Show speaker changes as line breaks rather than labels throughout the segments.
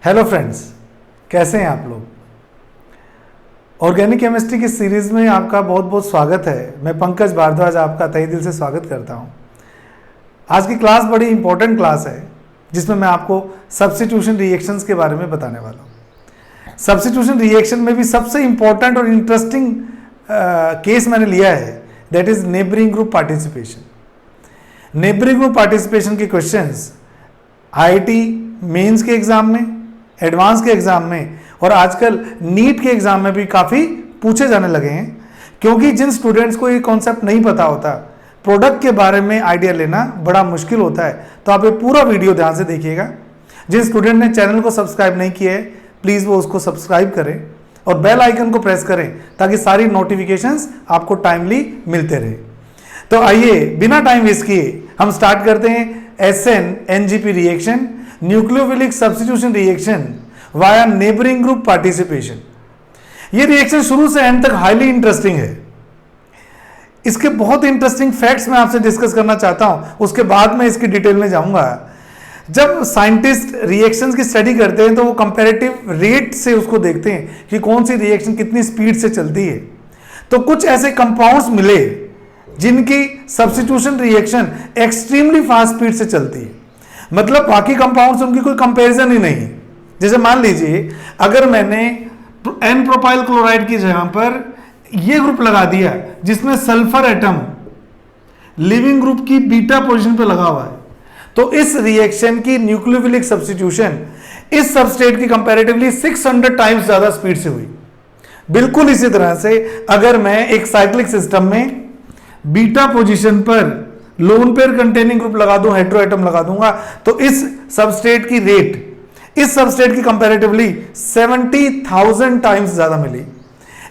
Hello friends, कैसे हैं आप लोग। ऑर्गेनिक केमिस्ट्री की सीरीज़ में आपका बहुत बहुत स्वागत है। मैं पंकज भारद्वाज आपका तहे दिल से स्वागत करता हूं। आज की क्लास बड़ी इंपॉर्टेंट क्लास है जिसमें मैं आपको सब्स्टिट्यूशन रिएक्शंस के बारे में बताने वाला हूं। सब्स्टिट्यूशन रिएक्शन में भी सबसे इंपॉर्टेंट और इंटरेस्टिंग केस मैंने लिया है, that is neighbouring group participation. Neighbouring group participation के क्वेश्चंस आईआईटी मेंस के एग्जाम में, एडवांस के एग्जाम में और आजकल नीट के एग्जाम में भी काफ़ी पूछे जाने लगे हैं, क्योंकि जिन स्टूडेंट्स को ये कॉन्सेप्ट नहीं पता होता, प्रोडक्ट के बारे में आइडिया लेना बड़ा मुश्किल होता है। तो आप ये पूरा वीडियो ध्यान से देखिएगा। जिन स्टूडेंट ने चैनल को सब्सक्राइब नहीं किया है, प्लीज़ वो उसको सब्सक्राइब करें और बेल आइकन को प्रेस करें ताकि सारी नोटिफिकेशंस आपको टाइमली मिलते रहे। तो आइए बिना टाइम वेस्ट किए हम स्टार्ट करते हैं SN-NGP reaction, nucleophilic substitution reaction via neighbouring group participation. ये रिएक्शन शुरू से एंड तक हाईली इंटरेस्टिंग है। इसके बहुत इंटरेस्टिंग फैक्ट्स मैं आपसे डिस्कस करना चाहता हूं, उसके बाद मैं इसकी डिटेल में जाऊंगा। जब साइंटिस्ट रिएक्शंस की स्टडी करते हैं तो वो कंपैरेटिव रेट से उसको देखते हैं कि कौन सी रिएक्शन कितनी स्पीड से चलती है। तो कुछ ऐसे कंपाउंड्स मिले जिनकी substitution reaction extremely fast speed से चलती है, मतलब बाकी कंपाउंड्स उनकी कोई कंपैरिजन ही नहीं है। जैसे मान लीजिए अगर मैंने एन प्रोपाइल क्लोराइड की जगह पर यह ग्रुप लगा दिया जिसमें सल्फर एटम लिविंग ग्रुप की बीटा पोजीशन पे लगा हुआ है, तो इस रिएक्शन की न्यूक्लियोफिलिक सब्स्टिट्यूशन इस सबस्ट्रेट की कंपैरेटिवली 600 टाइम्स ज्यादा स्पीड से हुई। बिल्कुल इसी तरह से अगर मैं एक साइक्लिक सिस्टम में बीटा पोजीशन पर लोन पेयर कंटेनिंग ग्रुप लगा दूं, हेटेरो एटम लगा दूंगा, तो इस सबस्ट्रेट की रेट इस सबस्ट्रेट की कंपैरेटिवली 70,000 टाइम्स ज्यादा मिली।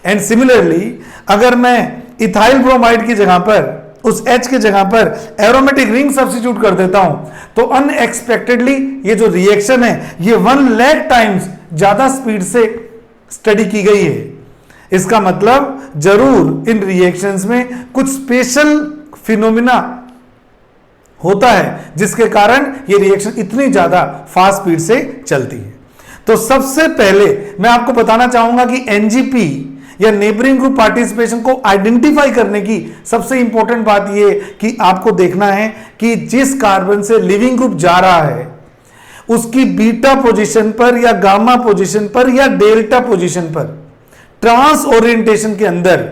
एंड सिमिलरली अगर मैं इथाइल ब्रोमाइड की जगह पर उस H की जगह पर एरोमेटिक रिंग सब्स्टिट्यूट कर देता हूं, तो अनएक्सपेक्टेडली ये जो रिएक्शन है ये 1 लाख टाइम्स ज्यादा स्पीड से स्टडी की गई है। इसका मतलब जरूर इन रिएक्शंस में कुछ स्पेशल फिनोमिना होता है जिसके कारण ये रिएक्शन इतनी ज्यादा फास्ट स्पीड से चलती है। तो सबसे पहले मैं आपको बताना चाहूंगा कि एनजीपी या नेबरिंग ग्रुप पार्टिसिपेशन को आइडेंटिफाई करने की सबसे इंपॉर्टेंट बात यह कि आपको देखना है कि जिस कार्बन से लिविंग ग्रुप जा रहा है उसकी बीटा पोजीशन पर या गामा पोजीशन पर या डेल्टा पोजीशन पर ट्रांस ओरिएंटेशन के अंदर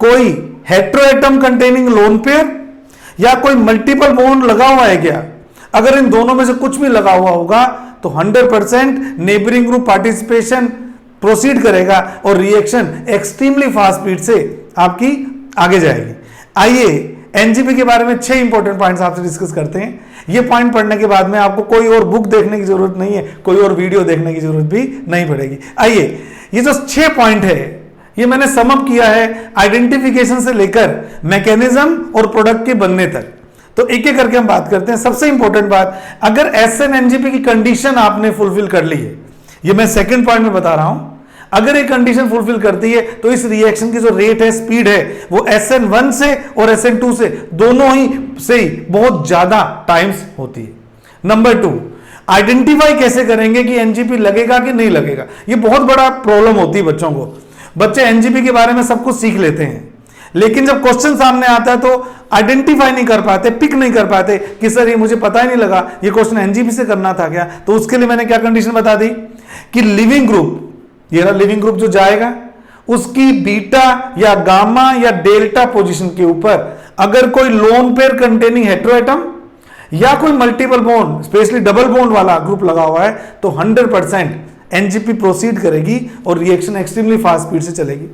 कोई hetero atom containing loan pair या कोई मल्टीपल बॉन्ड लगा हुआ है क्या। अगर इन दोनों में से कुछ भी लगा हुआ होगा तो 100% नेबरिंग ग्रुप पार्टिसिपेशन प्रोसीड करेगा और रिएक्शन एक्सट्रीमली फास्ट स्पीड से आपकी आगे जाएगी। आइए एनजीपी के बारे में 6 इंपॉर्टेंट पॉइंट्स आपसे डिस्कस करते हैं। ये पॉइंट पढ़ने के बाद में आपको कोई और बुक देखने की जरूरत नहीं है, कोई और वीडियो देखने की जरूरत भी नहीं पड़ेगी। आइए, ये जो 6 पॉइंट है ये मैंने सम अप किया है आइडेंटिफिकेशन से लेकर मैकेनिज्म और प्रोडक्ट के बनने तक। तो एक एक करके हम बात करते हैं। सबसे इंपॉर्टेंट बात, अगर SN-NGP की कंडीशन आपने फुलफिल कर ली है, ये मैं सेकंड पॉइंट में बता रहा हूं, अगर ये कंडीशन फुलफिल करती है तो इस रिएक्शन की जो रेट है, स्पीड है, वो SN1 से और SN2 से दोनों ही से बहुत ज्यादा टाइम्स होती है। नंबर 2, आइडेंटिफाई कैसे करेंगे कि एनजीपी लगेगा कि नहीं लगेगा। ये बहुत बड़ा प्रॉब्लम होती है बच्चों को। बच्चे एनजीपी के बारे में सब कुछ सीख लेते हैं, लेकिन जब क्वेश्चन सामने आता है तो आइडेंटिफाई नहीं कर पाते, पिक नहीं कर पाते कि सर ये मुझे पता ही नहीं लगा ये क्वेश्चन एनजीपी से करना था क्या। तो उसके लिए मैंने क्या कंडीशन बता दी कि लिविंग ग्रुप, ये रहा लिविंग ग्रुप जो जाएगा, उसकी बीटा या गामा या डेल्टा पोजीशन के ऊपर अगर कोई lone pair containing hetero atom या कोई multiple bond, specially double bond वाला ग्रुप लगा हुआ है, तो 100% एनजीपी प्रोसीड करेगी और रिएक्शन एक्सट्रीमली फास्ट स्पीड से चलेगी।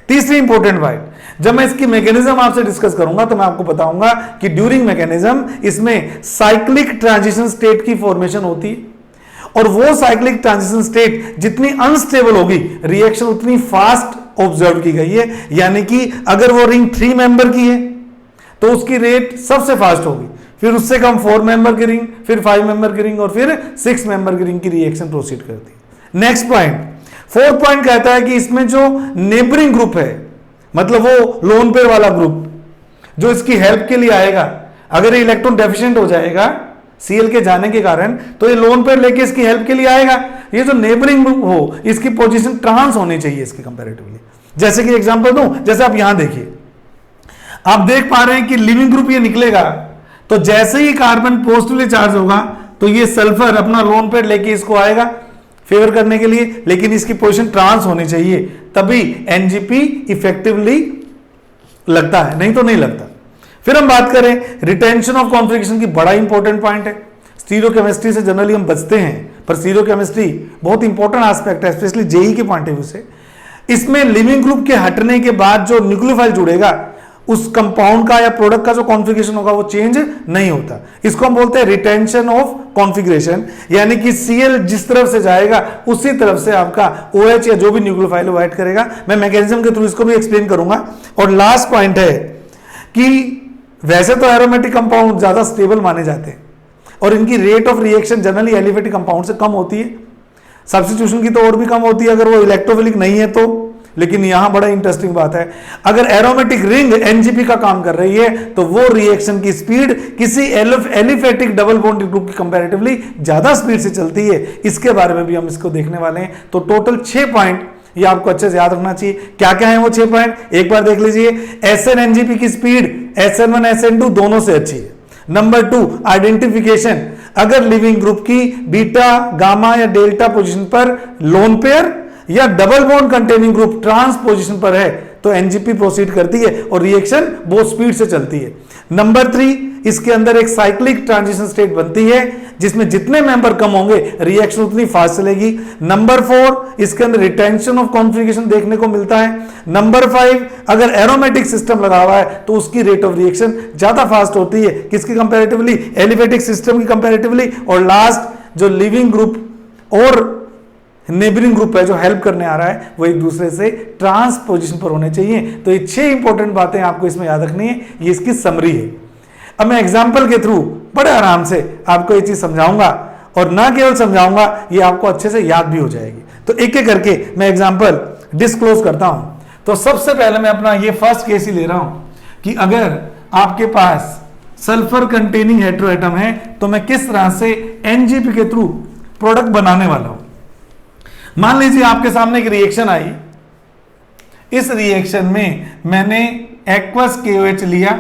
तीसरी इंपॉर्टेंट बात, जब मैं इसकी मैकेनिज्म आपसे डिस्कस करूंगा तो मैं आपको बताऊंगा कि ड्यूरिंग मैकेनिज्म इसमें साइक्लिक ट्रांजिशन स्टेट की फॉर्मेशन होती है, और वो साइक्लिक ट्रांजिशन स्टेट जितनी अनस्टेबल होगी रिएक्शन उतनी फास्ट ऑब्जर्व की गई है। यानी कि अगर वो रिंग 3 मेंबर की है तो उसकी रेट सबसे फास्ट होगी, फिर उससे कम 4 मेंबर की रिंग, फिर 5 मेंबर की रिंग और फिर 6 मेंबर की रिंग की रिएक्शन प्रोसीड करती है। नेक्स्ट पॉइंट, 4th पॉइंट कहता है कि इसमें जो नेबरिंग ग्रुप है, मतलब वो लोन पेयर वाला ग्रुप जो इसकी हेल्प के लिए आएगा, अगर ये इलेक्ट्रॉन डेफिशिएंट हो जाएगा Cl के जाने के कारण, तो ये लोन पेयर लेके इसकी हेल्प के लिए आएगा। ये जो नेबरिंग ग्रुप हो इसकी पोजीशन ट्रांस होनी चाहिए इसकी कंपैरेटिवली। जैसे कि एग्जांपल दूं, जैसे आप यहां देखिए, आप देख पा रहे हैं कि लिविंग ग्रुप ये निकलेगा, तो जैसे ही कार्बन पॉजिटिवली चार्ज होगा तो ये सल्फर अपना लोन पेयर लेके इसको आएगा फेवर करने के लिए, लेकिन इसकी पोजीशन ट्रांस होनी चाहिए, तभी एनजीपी इफेक्टिवली लगता है, नहीं तो नहीं लगता। फिर हम बात करें रिटेंशन ऑफ कॉन्फ़िगरेशन की, बड़ा इंपॉर्टेंट पॉइंट है। स्टीरियोकेमिस्ट्री से जनरली हम बचते हैं, पर स्टीरियोकेमिस्ट्री बहुत इंपॉर्टेंट एस्पेक्ट है, स्पेशली जेई के पॉइंट ऑफ व्यू से। इसमें लिविंग ग्रुप के हटने के बाद जो न्यूक्लियोफाइल जुड़ेगा उस कंपाउंड का या प्रोडक्ट का जो कॉन्फ़िगरेशन होगा वो चेंज नहीं होता। इसको हम बोलते हैं रिटेंशन ऑफ कॉन्फ़िगरेशन, यानी कि Cl जिस तरफ से जाएगा उसी तरफ से आपका OH या जो भी न्यूक्लियोफाइल वो ऐड करेगा। मैं मैकेनिज्म के थ्रू इसको भी एक्सप्लेन करूंगा। और लास्ट पॉइंट है कि वैसे तो एरोमेटिक कंपाउंड ज्यादा स्टेबल माने जाते हैं और इनकी rate of reaction generally aliphatic compound से कम होती है, सब्स्टिट्यूशन की तो और भी कम होती है अगर वो इलेक्ट्रोफिलिक नहीं है तो। लेकिन यहां बड़ा इंटरेस्टिंग बात है, अगर एरोमेटिक रिंग एनजीपी का काम कर रही है तो वो रिएक्शन की स्पीड किसी एलिफेटिक डबल बॉन्ड ग्रुप की कंपैरेटिवली ज्यादा स्पीड से चलती है। इसके बारे में भी हम इसको देखने वाले हैं। तो टोटल 6 पॉइंट ये आपको अच्छे से याद रखना चाहिए। क्या क्या है वो 6 पॉइंट, एक बार देख लीजिए। SN-NGP की स्पीड SN1 SN2 दोनों से अच्छी है। नंबर 2, आइडेंटिफिकेशन, अगर लिविंग ग्रुप की बीटा, गामा या डेल्टा पोजीशन पर लोन पेयर या double bond containing group trans position पर है तो एनजीपी प्रोसीड करती है और रिएक्शन बहुत स्पीड से चलती है। नंबर 3, इसके अंदर एक साइक्लिक ट्रांजिशन स्टेट बनती है जिसमें जितने मेंबर कम होंगे रिएक्शन उतनी फास्ट चलेगी। नंबर 4, इसके अंदर रिटेंशन ऑफ कॉन्फ़िगरेशन देखने को मिलता है। नंबर 5, अगर एरोमेटिक सिस्टम लगा हुआ है तो उसकी रेट ऑफ रिएक्शन ज्यादा फास्ट होती है, किसकी कंपैरेटिवली, एलिफेटिक सिस्टम की कंपैरेटिवली। और लास्ट, जो लिविंग ग्रुप और नेबरिंग ग्रुप है जो हेल्प करने आ रहा है वो एक दूसरे से ट्रांस पोजीशन पर होने चाहिए। तो ये 6 इंपॉर्टेंट बातें आपको इसमें याद रखनी है, ये इसकी समरी है। अब मैं एग्जांपल के थ्रू बड़े आराम से आपको ये चीज समझाऊंगा और ना केवल समझाऊंगा, ये आपको अच्छे से याद भी हो जाएगी। तो एक एक करके मैं एग्जांपल डिस्क्लोज करता हूं। तो सबसे पहले मैं अपना ये फर्स्ट केस ही ले रहा हूं कि अगर आपके पास सल्फर कंटेनिंग हेटेरोएटम है तो मैं किस तरह से एनजीपी के थ्रू प्रोडक्ट बनाने वाला हूं। मान लीजिए आपके सामने एक रिएक्शन आई, इस रिएक्शन में मैंने एक्वस KOH लिया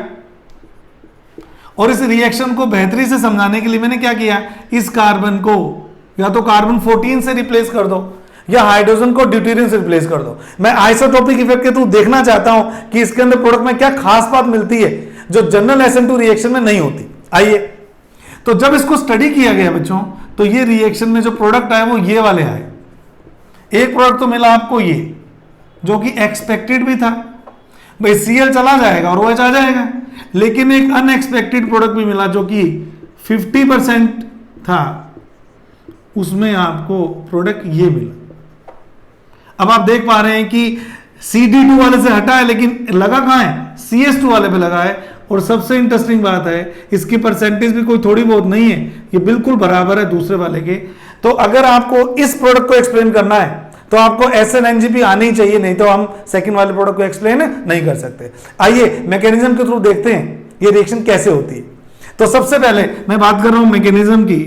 और इस रिएक्शन को बेहतरी से समझाने के लिए मैंने क्या किया, इस कार्बन को या तो कार्बन 14 से रिप्लेस कर दो या हाइड्रोजन को ड्यूटेरियम से रिप्लेस कर दो। मैं आइसोटोपिक इफेक्ट के थ्रू देखना चाहता हूं कि इसके अंदर प्रोडक्ट में क्या खास बात मिलती है जो जनरल SN2 रिएक्शन में नहीं होती। आइए, तो जब इसको स्टडी किया गया बच्चों, तो ये रिएक्शन में जो प्रोडक्ट आए वो ये वाले आए। एक प्रोडक्ट तो मिला आपको ये, जो कि एक्सपेक्टेड भी था, भाई Cl चला जाएगा और OH आ जाएगा, लेकिन एक अनएक्सपेक्टेड प्रोडक्ट भी मिला जो कि 50% था, उसमें आपको प्रोडक्ट ये मिला। अब आप देख पा रहे हैं कि CD2 वाले से हटा है लेकिन लगा कहां है, CS2 वाले पे लगा है। और सबसे इंटरेस्टिंग बात है, इसकी परसेंटेज भी कोई थोड़ी बहुत नहीं है, ये बिल्कुल बराबर है दूसरे वाले के। तो अगर आपको इस प्रोडक्ट को एक्सप्लेन करना है तो आपको SN-NGP आनी ही चाहिए, नहीं तो हम सेकंड वाले प्रोडक्ट को एक्सप्लेन नहीं कर सकते। आइए मैकेनिज्म के थ्रू देखते हैं ये रिएक्शन कैसे होती है। तो सबसे पहले मैं बात कर रहा हूं मैकेनिज्म की।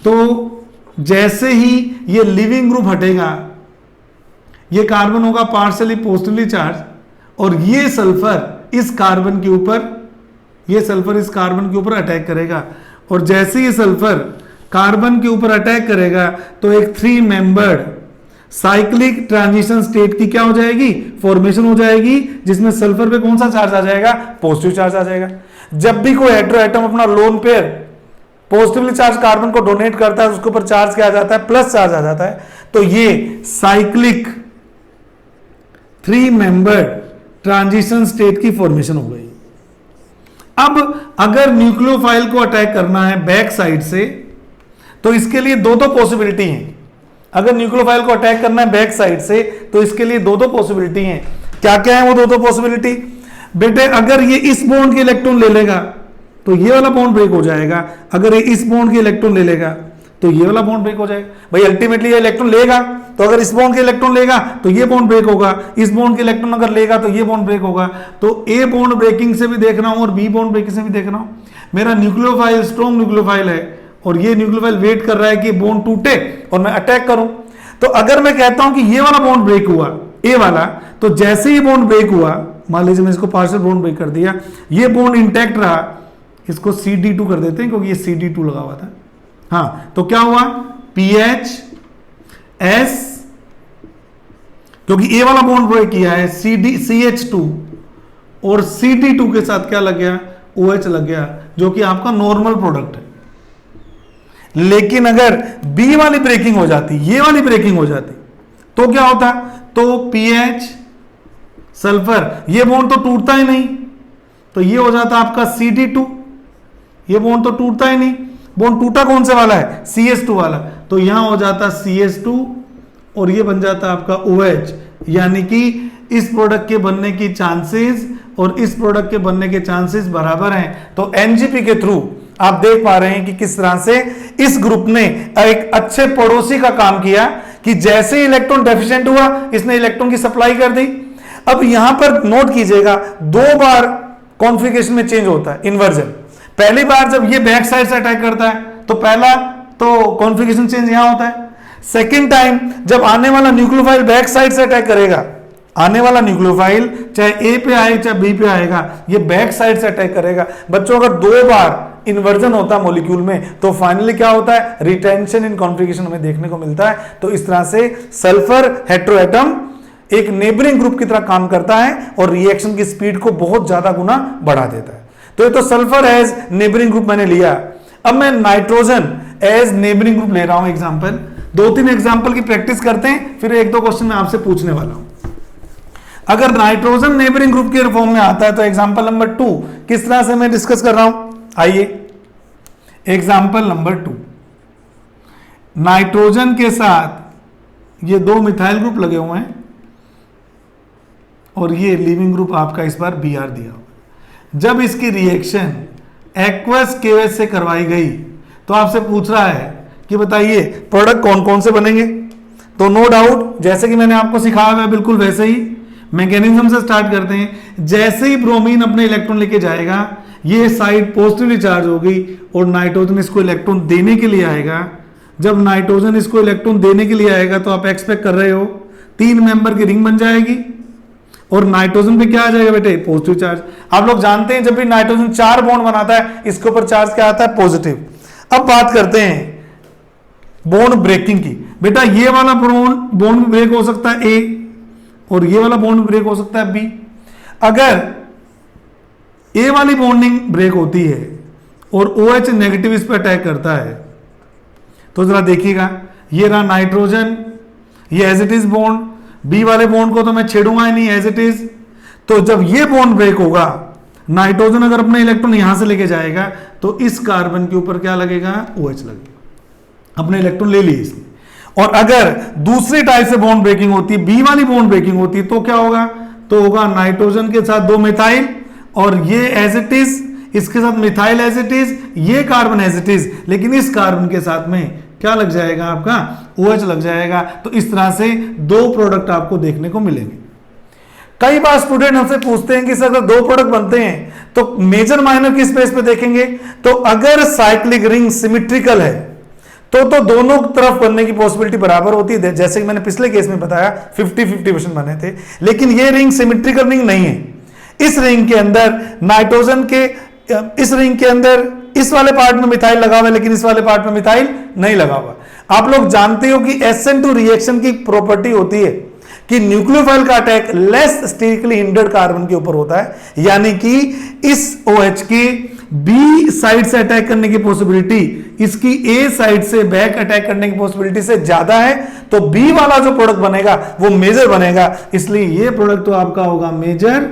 तो जैसे ही ये लिविंग ग्रुप हटेगा, ये कार्बन होगा पार्शियली पॉजिटिवली चार्ज और ये सल्फर इस कार्बन के ऊपर, ये सल्फर इस कार्बन के ऊपर अटैक करेगा। और जैसे ये सल्फर कार्बन के ऊपर अटैक करेगा तो एक 3 मेंबर्ड साइक्लिक ट्रांजिशन स्टेट की क्या हो जाएगी, फॉर्मेशन हो जाएगी, जिसमें सल्फर पे कौन सा चार्ज आ जाएगा, पॉजिटिव चार्ज आ जाएगा। जब भी कोई हेटेरोएटम अपना lone pair positively charge carbon को डोनेट करता है, उसके ऊपर चार्ज क्या आ जाता है, प्लस चार्ज आ जाता है। तो ये साइक्लिक 3 मेंबर्ड ट्रांजिशन स्टेट की फॉर्मेशन हो गई। अब अगर न्यूक्लियोफाइल को अटैक करना है बैक साइड से, तो इसके लिए दो पॉसिबिलिटी हैं। अगर न्यूक्लियोफाइल को अटैक करना है बैक साइड से तो इसके लिए दो पॉसिबिलिटी हैं। क्या क्या है वो दो पॉसिबिलिटी बेटे, अगर ये इस बॉन्ड के इलेक्ट्रॉन ले लेगा तो ये वाला बॉन्ड ब्रेक हो जाएगा, अगर ये इस बॉन्ड के इलेक्ट्रॉन ले लेगा तो ये वाला बॉन्ड ब्रेक हो जाएगा। भाई अल्टीमेटली ये इलेक्ट्रॉन लेगा, तो अगर इस बॉन्ड के इलेक्ट्रॉन लेगा तो ये बॉन्ड ब्रेक होगा, इस बॉन्ड के इलेक्ट्रॉन अगर लेगा तो ये बॉन्ड ब्रेक होगा। तो ए बॉन्ड ब्रेकिंग से भी देख रहा हूं और बी बॉन्ड ब्रेकिंग से भी देख रहा हूं। मेरा न्यूक्लियोफाइल स्ट्रॉन्ग न्यूक्लियोफाइल है और ये न्यूक्लियोफाइल वेट कर रहा है कि बॉन्ड टूटे और मैं अटैक करूं। तो अगर मैं कहता हूं कि ये वाला बॉन्ड ब्रेक हुआ, ए वाला, तो जैसे ही बॉन्ड ब्रेक हुआ, मान लीजिए मैं इसको पार्शियल बॉन्ड ब्रेक कर दिया, ये बॉन्ड इंटैक्ट रहा, इसको CD2 कर देते हैं क्योंकि ये CD2 लगा हुआ था। हाँ, तो क्या हुआ, PH S, क्योंकि ए वाला बॉन्ड ब्रेक किया है, CH2 और CD2 के साथ क्या लग गया, OH लग गया, जो कि आपका नॉर्मल प्रोडक्ट है। लेकिन अगर बी वाली ब्रेकिंग हो जाती, ये वाली ब्रेकिंग हो जाती, तो क्या होता, तो PH सल्फर, ये बॉन्ड तो टूटता ही नहीं, तो ये हो जाता आपका CD2, ये बॉन्ड तो टूटता ही नहीं, बॉन्ड टूटा कौन से वाला है, CH2 वाला, तो यहां हो जाता CH2 और ये बन जाता आपका OH, यानी कि इस प्रोडक्ट के बनने की चांसेस और इस प्रोडक्ट के बनने के चांसेस बराबर हैं। तो एनजीपी के थ्रू आप देख पा रहे हैं कि किस तरह से इस ग्रुप ने एक अच्छे पड़ोसी का काम किया कि जैसे ही इलेक्ट्रॉन डेफिशिएंट हुआ, इसने इलेक्ट्रॉन की सप्लाई कर दी। अब यहां पर नोट कीजिएगा, 2 बार कॉन्फ़िगरेशन में चेंज होता है, इन्वर्जन। पहली बार जब ये बैक साइड से अटैक करता है तो पहला तो कॉन्फ़िगरेशन चेंज यहां होता है। सेकेंड टाइम जब आने वाला न्यूक्लियोफाइल बैक साइड से अटैक करेगा, आने वाला न्यूक्लियोफाइल चाहे ए पे आए चाहे बी पे आएगा, ये बैक साइड से अटैक करेगा। बच्चों, अगर 2 बार इन्वर्जन होता है मॉलिक्यूल में तो फाइनली क्या होता है, रिटेंशन इन कॉन्फ़िगरेशन हमें देखने को मिलता है। तो इस तरह से सल्फर हेटेरोएटम एक नेबरिंग ग्रुप की तरह काम करता है और रिएक्शन की स्पीड को बहुत ज्यादा गुना बढ़ा देता है। तो ये तो सल्फर एज नेबरिंग ग्रुप मैंने लिया। अब मैं नाइट्रोजन एज नेबरिंग ग्रुप ले रहा हूं एग्जांपल। 2-3 एग्जांपल की प्रैक्टिस करते हैं, फिर 1-2 क्वेश्चन मैं आपसे पूछने वाला हूं। अगर नाइट्रोजन नेबरिंग ग्रुप के फॉर्म में आता है तो एग्जांपल नंबर 2 किस तरह से मैं डिस्कस कर रहा हूं, आइए। एग्जांपल नंबर 2, नाइट्रोजन के साथ ये 2 मिथाइल ग्रुप लगे हुए हैं और ये लीविंग ग्रुप आपका इस बार Br दिया हुआ। जब इसकी रिएक्शन एक्वस केवस से करवाई गई तो आपसे पूछ रहा है कि बताइए प्रोडक्ट कौन कौन से बनेंगे। तो नो डाउट, जैसे कि मैंने आपको सिखाया हुआ है बिल्कुल वैसे ही मैकेनिज्म से स्टार्ट करते हैं। जैसे ही ब्रोमीन अपने इलेक्ट्रॉन लेके जाएगा, ये साइड पॉजिटिवली चार्ज होगी और नाइट्रोजन इसको इलेक्ट्रॉन देने के लिए आएगा। जब नाइट्रोजन इसको इलेक्ट्रॉन देने के लिए आएगा तो आप एक्सपेक्ट कर रहे हो 3 मेंबर की रिंग बन जाएगी और नाइट्रोजन पे क्या आ जाएगा बेटे, पॉजिटिव चार्ज। आप लोग जानते हैं जब भी नाइट्रोजन 4 बॉन्ड बनाता है इसके ऊपर चार्ज क्या आता है, पॉजिटिव। अब बात करते हैं बॉन्ड ब्रेकिंग की। बेटा ये वाला बॉन्ड ब्रेक हो सकता है ए और ये वाला बॉन्ड ब्रेक हो सकता है बी। अगर ए वाली बॉन्डिंग ब्रेक होती है और OH नेगेटिव इस पर अटैक करता है तो जरा देखिएगा, ये रहा नाइट्रोजन, ये as it is bond, B वाले बॉन्ड को तो मैं छेड़ूंगा ही नहीं, एज इट इज। तो जब ये बॉन्ड ब्रेक होगा, नाइट्रोजन अगर अपने इलेक्ट्रॉन यहां से लेके जाएगा तो इस कार्बन के ऊपर क्या लगेगा, OH लगेगा, अपने इलेक्ट्रॉन ले लिए इसने। और अगर दूसरी टाइप से बॉन्ड ब्रेकिंग होती है, बी वाली बॉन्ड ब्रेकिंग होती है, तो क्या होगा, तो होगा नाइट्रोजन के साथ 2 मिथाइल और ये एज इट इज, इसके साथ मिथाइल एज इट इज, ये कार्बन एज इट इज, लेकिन इस कार्बन के साथ में क्या लग जाएगा, आपका OH लग जाएगा। तो इस तरह से 2 प्रोडक्ट आपको देखने को मिलेंगे। कई बार स्टूडेंट हमसे पूछते हैं कि सर अगर 2 प्रोडक्ट बनते हैं तो मेजर माइनर किस बेस पे देखेंगे। तो अगर साइक्लिक रिंग सिमेट्रिकल है तो दोनों तरफ बनने की पॉसिबिलिटी बराबर होती है, जैसे कि मैंने पिछले केस में बताया 50-50% बने थे। लेकिन ये रिंग सिमेट्रिकल रिंग नहीं है। इस रिंग के अंदर नाइट्रोजन के, इस रिंग के अंदर इस वाले पार्ट में मिथाइल लगा हुआ है लेकिन इस वाले पार्ट में मिथाइल नहीं लगा हुआ। आप लोग जानते हो कि SN2 रिएक्शन की प्रॉपर्टी होती है कि न्यूक्लियोफाइल का attack less sterically hindered carbon के ऊपर होता है, यानी कि इस OH की बी साइड से अटैक करने की पॉसिबिलिटी इसकी ए साइड से बैक अटैक करने की पॉसिबिलिटी से ज्यादा है। तो बी वाला जो प्रोडक्ट बनेगा वो मेजर बनेगा, इसलिए ये प्रोडक्ट तो आपका होगा मेजर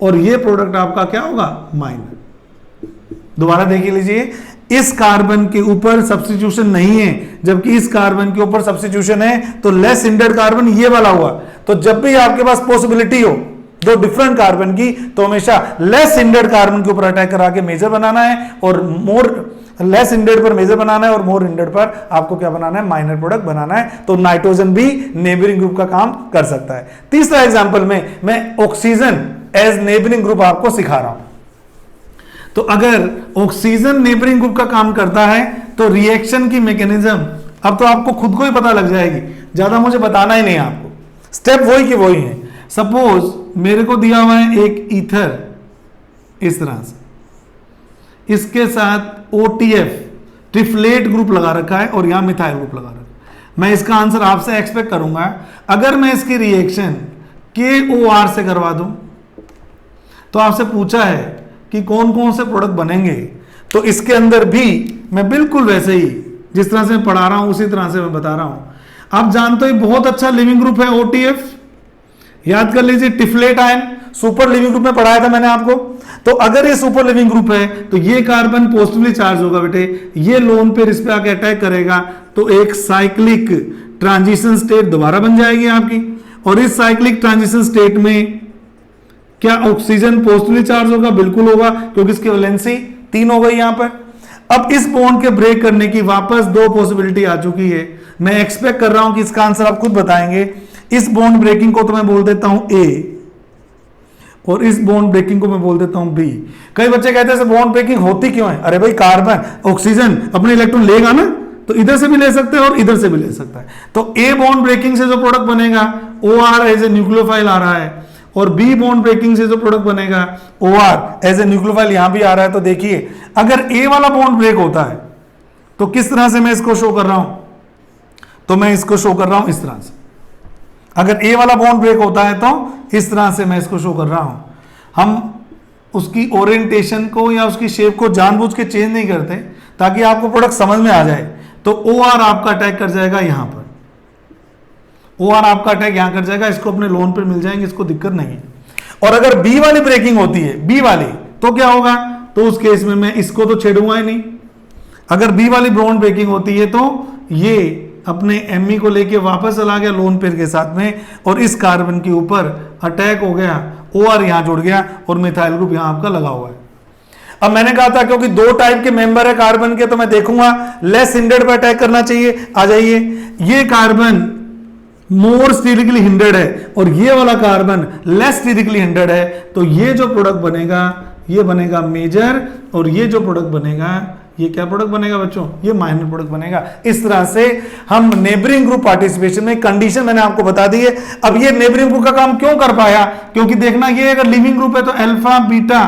और ये प्रोडक्ट आपका क्या होगा, माइनर। दोबारा देख लीजिए, इस कार्बन के ऊपर सब्स्टिट्यूशन नहीं है जबकि इस कार्बन के ऊपर सब्स्टिट्यूशन है, तो लेस हिंडर्ड कार्बन ये वाला हुआ। तो जब भी आपके पास पॉसिबिलिटी हो 2 डिफरेंट कार्बन की तो हमेशा लेस हिंडर्ड कार्बन के ऊपर अटैक करा के मेजर बनाना है और मोर लेस हिंडर्ड पर मेजर बनाना है और मोर हिंडर्ड पर आपको क्या बनाना है, माइनर प्रोडक्ट बनाना है। तो नाइट्रोजन भी नेबरिंग ग्रुप का काम कर सकता है। तीसरा एग्जांपल में मैं ऑक्सीजन एज नेबरिंग ग्रुप आपको सिखा रहा हूं। तो अगर ऑक्सीजन नेबरिंग ग्रुप का काम करता है तो रिएक्शन की मैकेनिज्म अब तो आपको खुद को ही पता लग जाएगी, ज्यादा मुझे बताना ही नहीं आपको, स्टेप वही के वही है। सपोज मेरे को दिया हुआ है एक ईथर इस तरह से, इसके साथ OTF ट्रिफ्लेट ग्रुप लगा रखा है और यहां मिथाइल ग्रुप लगा रखा है। मैं इसका आंसर आपसे एक्सपेक्ट करूंगा अगर मैं इसकी रिएक्शन KOR से करवा दूं तो आपसे पूछा है कि कौन कौन से प्रोडक्ट बनेंगे, तो इसके अंदर भी मैं बिल्कुल वैसे ही जिस तरह से मैं पढ़ा रहा हूं उसी तरह से मैं बता रहा हूं। आप जानते हो बहुत अच्छा लिविंग ग्रुप है OTF, याद कर लीजिए ट्रिफ्लेट आयन सुपर लिविंग ग्रुप में पढ़ाया था मैंने आपको। तो अगर ये सुपर लिविंग ग्रुप है तो ये कार्बन पॉजिटिवली चार्ज होगा बेटे, ये लोन पेयर इस पे आके अटैक करेगा तो एक साइक्लिक ट्रांजिशन स्टेट दोबारा बन जाएगी आपकी, और इस साइक्लिक ट्रांजिशन स्टेट में क्या ऑक्सीजन पॉजिटिवली चार्ज होगा? बिल्कुल होगा, क्योंकि इसकी वैलेंसी 3 हो गई यहां पर। अब इस बॉन्ड के ब्रेक करने की वापस 2 पॉसिबिलिटी आ चुकी है। मैं एक्सपेक्ट कर रहा हूं कि इसका आंसर आप खुद बताएंगे। इस बॉन्ड ब्रेकिंग को तो मैं बोल देता हूं A और इस बॉन्ड ब्रेकिंग को मैं बोल देता हूं B। कई बच्चे कहते हैं बॉन्ड ब्रेकिंग होती क्यों है? अरे भाई कार्बन ऑक्सीजन अपने इलेक्ट्रॉन लेगा ना, तो इधर से भी ले सकते हैं और इधर से भी ले सकता है। तो A बॉन्ड ब्रेकिंग से जो प्रोडक्ट बनेगा OR एज ए न्यूक्लियोफाइल आ रहा है, और B बॉन्ड ब्रेकिंग से जो प्रोडक्ट बनेगा OR एज ए न्यूक्लियोफाइल यहां भी आ रहा है। तो देखिए अगर A वाला बॉन्ड ब्रेक होता है तो किस तरह से मैं इसको शो कर रहा हूं, तो मैं इसको शो कर रहा हूं इस तरह से। अगर A वाला बॉन्ड ब्रेक होता है तो इस तरह से मैं इसको शो कर रहा हूं। हम उसकी ओरिएंटेशन को या उसकी शेप को जानबूझ के चेंज नहीं करते ताकि आपको प्रोडक्ट समझ में आ जाए। तो OR आपका अटैक कर जाएगा यहां पर, OR आपका अटैक यहां कर जाएगा, इसको अपने लोन पर मिल जाएंगे, इसको दिक्कत नहीं है। और अगर B वाली ब्रेकिंग होती है, B वाली, तो क्या होगा? तो उस केस में मैं इसको तो छेड़ूंगा ही नहीं। अगर B वाली बॉन्ड ब्रेकिंग होती है तो ये अपने Me को लेके वापस चला गया लोन पेयर के साथ में, और इस कार्बन के ऊपर अटैक हो गया, OR यहां जुड़ गया और मिथाइल ग्रुप यहां आपका लगा हुआ है। अब मैंने कहा था क्योंकि 2 टाइप के मेंबर है कार्बन के, तो मैं देखूंगा लेस हिंड्रेड पर अटैक करना चाहिए। आ जाइए, ये कार्बन मोर स्टीरिकली हिंड्रेड है और ये वाला कार्बन लेस स्टीरिकली हिंड्रेड है, तो ये जो प्रोडक्ट बनेगा ये बनेगा मेजर, और ये जो प्रोडक्ट बनेगा ये क्या प्रोडक्ट बनेगा बच्चों? ये माइनर प्रोडक्ट बनेगा। इस तरह से हम नेबरिंग ग्रुप पार्टिसिपेशन में कंडीशन मैंने आपको बता दी है। अब ये नेबरिंग ग्रुप का काम क्यों कर पाया? क्योंकि देखना ये अगर लिविंग ग्रुप है तो अल्फा बीटा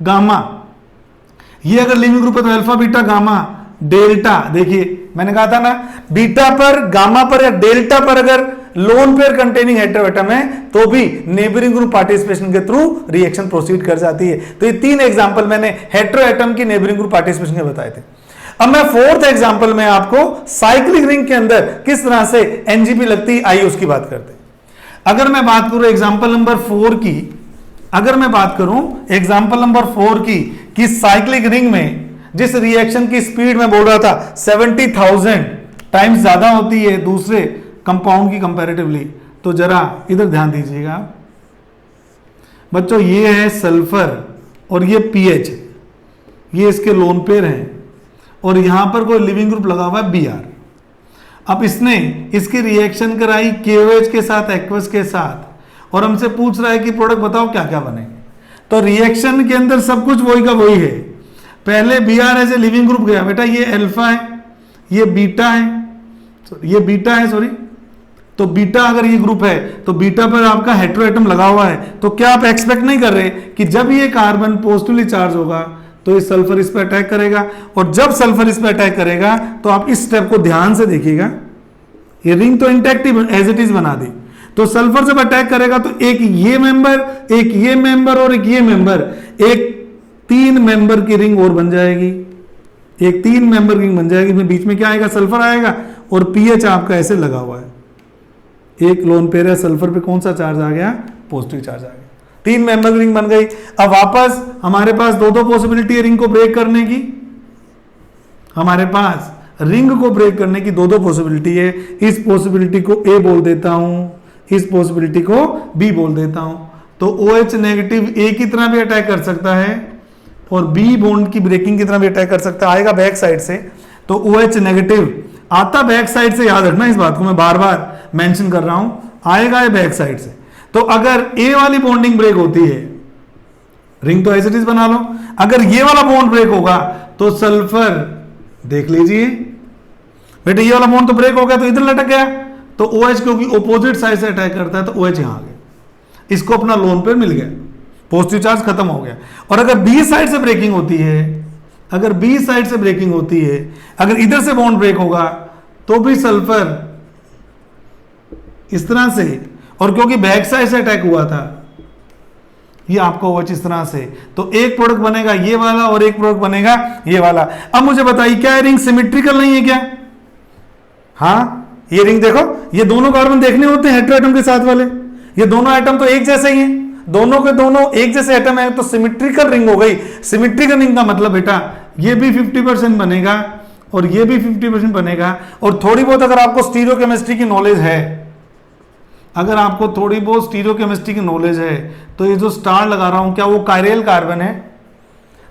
गामा, ये अगर लिविंग ग्रुप है तो अल्फा बीटा गामा डेल्टा। देखिए मैंने कहा था ना, बीटा पर गामा पर या डेल्टा पर अगर लोन पेयर कंटेनिंग हेटेरोएटम है तो भी नेबरिंग ग्रुप पार्टिसिपेशन के थ्रू रिएक्शन प्रोसीड कर जाती है। तो ये 3 एग्जांपल मैंने हेटेरोएटम की नेबरिंग ग्रुप पार्टिसिपेशन के बताए थे। अब मैं 4th एग्जांपल में आपको साइक्लिक रिंग के अंदर किस तरह से एनजीपी लगती है, आइए उसकी बात करते हैं। अगर मैं बात करूं एग्जांपल नंबर 4 की, अगर मैं बात करूं एग्जांपल नंबर 4 की, कि साइक्लिक रिंग में जिस रिएक्शन की स्पीड में बोल रहा था 70,000 टाइम्स ज्यादा होती है दूसरे कंपाउंड की कंपैरेटिवली, तो जरा इधर ध्यान दीजिएगा बच्चों। ये है सल्फर और ये पीएच, ये इसके लोन पेयर हैं, और यहां पर कोई लिविंग ग्रुप लगा हुआ है Br। अब इसने इसकी रिएक्शन कराई KOH के साथ, एक्वस के साथ, और हमसे पूछ रहा है कि प्रोडक्ट बताओ क्या क्या बनेंगे। तो रिएक्शन के अंदर सब कुछ वही का वही है। पहले Br as a leaving group गया, बेटा ये अल्फा है, ये बीटा है, ये बीटा है सॉरी, तो बीटा अगर ये ग्रुप है तो बीटा पर आपका हेटेरोएटम लगा हुआ है। तो क्या आप एक्सपेक्ट नहीं कर रहे कि जब ये कार्बन पॉजिटिवली चार्ज होगा तो ये सल्फर इस पर अटैक करेगा, और जब सल्फर इस पर अटैक करेगा तो आप इस स्टेप को ध्यान से देखिएगा, ये रिंग तो इंटैक्ट एज इट इज बना दी। तो सल्फर जब अटैक करेगा तो एक ये मेंबर, एक ये मेंबर और एक ये मेंबर, एक 3 मेंबर की रिंग और बन जाएगी, एक 3 मेंबर रिंग बन जाएगी। बीच में क्या आएगा? सल्फर आएगा, और पीएच आपका ऐसे लगा हुआ है। एक लोन पेयर है, सल्फर पे कौन सा चार्ज आ गया? पॉजिटिव चार्ज आ गया। 3 मेंबर रिंग बन गई। अब वापस हमारे पास 2 पॉसिबिलिटी है रिंग को ब्रेक करने की, हमारे पास रिंग को ब्रेक करने की 2 पॉसिबिलिटी है। इस पॉसिबिलिटी को A बोल देता हूं, इस पॉसिबिलिटी को B बोल देता हूं। तो OH नेगेटिव A की तरह भी अटैक कर सकता है और B बॉन्ड की ब्रेकिंग की तरह भी अटैक कर सकता है, आएगा बैक साइड से। तो OH नेगेटिव आता बैक साइड से, याद रखना इस बात को, मैं बार बार मेंशन कर रहा हूं, आएगा ये बैक साइड से। तो अगर A वाली बॉन्डिंग ब्रेक होती है, रिंग तो एज इट इज बना लो। अगर ये वाला बॉन्ड ब्रेक होगा तो सल्फर, देख लीजिए बेटे, ये वाला बॉन्ड तो ब्रेक हो गया तो इधर लटक गया, तो OH क्योंकि ऑपोजिट साइड से अटैक करता है तो OH यहां आ गया, इसको अपना लोन पेयर मिल गया, पॉजिटिव चार्ज खत्म हो गया। और अगर बी साइड से ब्रेकिंग होती है, अगर बी साइड से ब्रेकिंग होती है, अगर इधर से बॉन्ड ब्रेक होगा तो भी सल्फर इस तरह से, और क्योंकि बैक साइड से अटैक हुआ था ये आपको OH इस तरह से, तो एक प्रोडक्ट बनेगा ये वाला और एक प्रोडक्ट बनेगा ये वाला। अब मुझे बताइए क्या ये रिंग सिमेट्रिकल नहीं है क्या? हाँ, ये रिंग देखो, ये दोनों कार्बन देखने होते हैं हेटेरो एटम के साथ वाले, ये दोनों एटम तो एक जैसे ही हैं, दोनों के दोनों एक जैसे एटम है तो सिमेट्रिकल रिंग हो गई। सिमेट्रिकल रिंग का मतलब बेटा ये भी 50% बनेगा और ये भी 50% बनेगा। और थोड़ी बहुत अगर आपको स्टीरियोकेमिस्ट्री की नॉलेज है, अगर आपको थोड़ी बहुत स्टीरियोकेमिस्ट्री की नॉलेज है तो ये जो स्टार लगा रहा हूं क्या वो कायरल कार्बन है?